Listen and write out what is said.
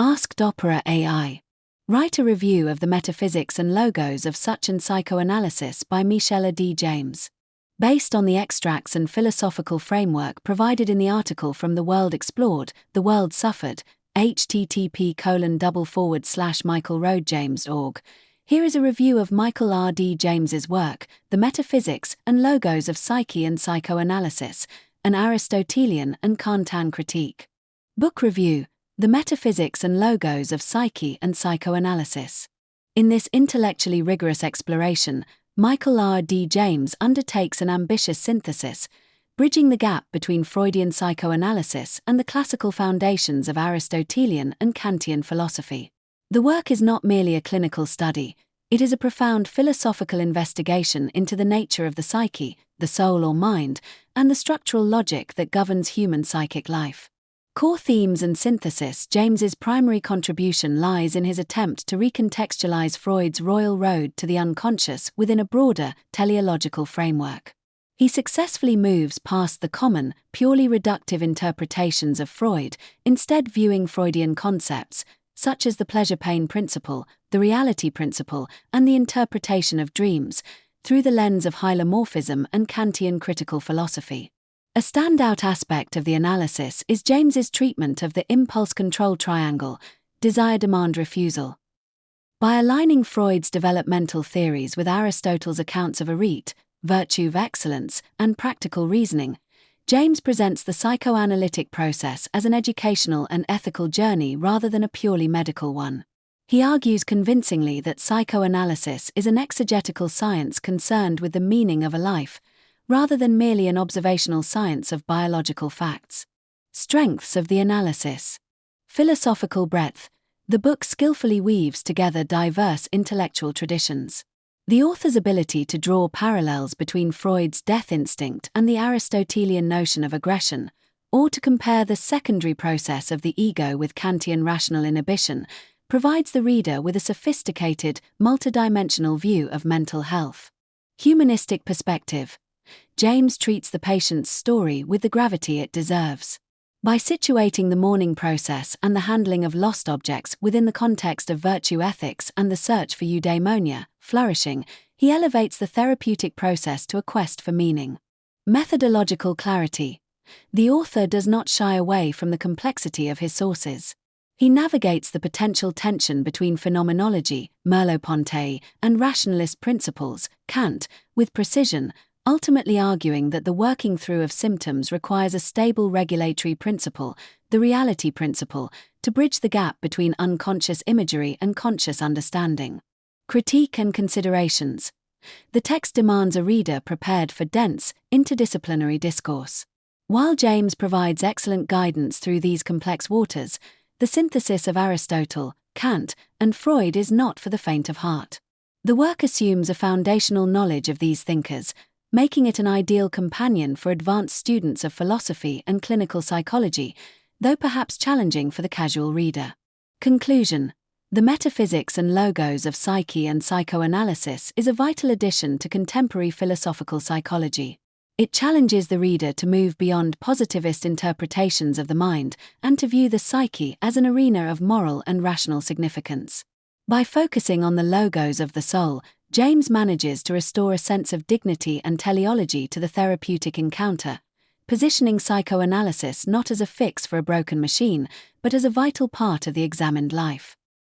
Asked Opera AI. Write a review of the Metaphysics and Logos of Psuché and Psychoanalysis by Michela D. James. Based on the extracts and philosophical framework provided in the article from The World Explored, The World Suffered, http://michaelroadjames.org. Here is a review of Michael R. D. James's work, The Metaphysics and Logos of Psyche and Psychoanalysis, an Aristotelian and Kantian critique. Book review, The Metaphysics and Logos of Psyche and Psychoanalysis. In this intellectually rigorous exploration, Michael R. D. James undertakes an ambitious synthesis, bridging the gap between Freudian psychoanalysis and the classical foundations of Aristotelian and Kantian philosophy. The work is not merely a clinical study, it is a profound philosophical investigation into the nature of the psyche, the soul or mind, and the structural logic that governs human psychic life. Core themes and synthesis. James's primary contribution lies in his attempt to recontextualize Freud's royal road to the unconscious within a broader, teleological framework. He successfully moves past the common, purely reductive interpretations of Freud, instead viewing Freudian concepts, such as the pleasure-pain principle, the reality principle, and the interpretation of dreams, through the lens of hylomorphism and Kantian critical philosophy. A standout aspect of the analysis is James's treatment of the impulse control triangle, desire-demand-refusal. By aligning Freud's developmental theories with Aristotle's accounts of arete, virtue of excellence, and practical reasoning, James presents the psychoanalytic process as an educational and ethical journey rather than a purely medical one. He argues convincingly that psychoanalysis is an exegetical science concerned with the meaning of a life, rather than merely an observational science of biological facts. Strengths of the analysis. Philosophical breadth. The book skillfully weaves together diverse intellectual traditions. The author's ability to draw parallels between Freud's death instinct and the Aristotelian notion of aggression, or to compare the secondary process of the ego with Kantian rational inhibition, provides the reader with a sophisticated, multidimensional view of mental health. Humanistic perspective. James treats the patient's story with the gravity it deserves. By situating the mourning process and the handling of lost objects within the context of virtue ethics and the search for eudaimonia, flourishing, he elevates the therapeutic process to a quest for meaning. Methodological clarity. The author does not shy away from the complexity of his sources. He navigates the potential tension between phenomenology, Merleau-Ponty, and rationalist principles, Kant, with precision, ultimately arguing that the working through of symptoms requires a stable regulatory principle, the reality principle, to bridge the gap between unconscious imagery and conscious understanding. Critique and considerations. The text demands a reader prepared for dense, interdisciplinary discourse. While James provides excellent guidance through these complex waters, the synthesis of Aristotle, Kant, and Freud is not for the faint of heart. The work assumes a foundational knowledge of these thinkers, making it an ideal companion for advanced students of philosophy and clinical psychology, though perhaps challenging for the casual reader. Conclusion. The Metaphysics and Logos of Psyche and Psychoanalysis is a vital addition to contemporary philosophical psychology. It challenges the reader to move beyond positivist interpretations of the mind and to view the psyche as an arena of moral and rational significance. By focusing on the logos of the soul, James manages to restore a sense of dignity and teleology to the therapeutic encounter, positioning psychoanalysis not as a fix for a broken machine, but as a vital part of the examined life.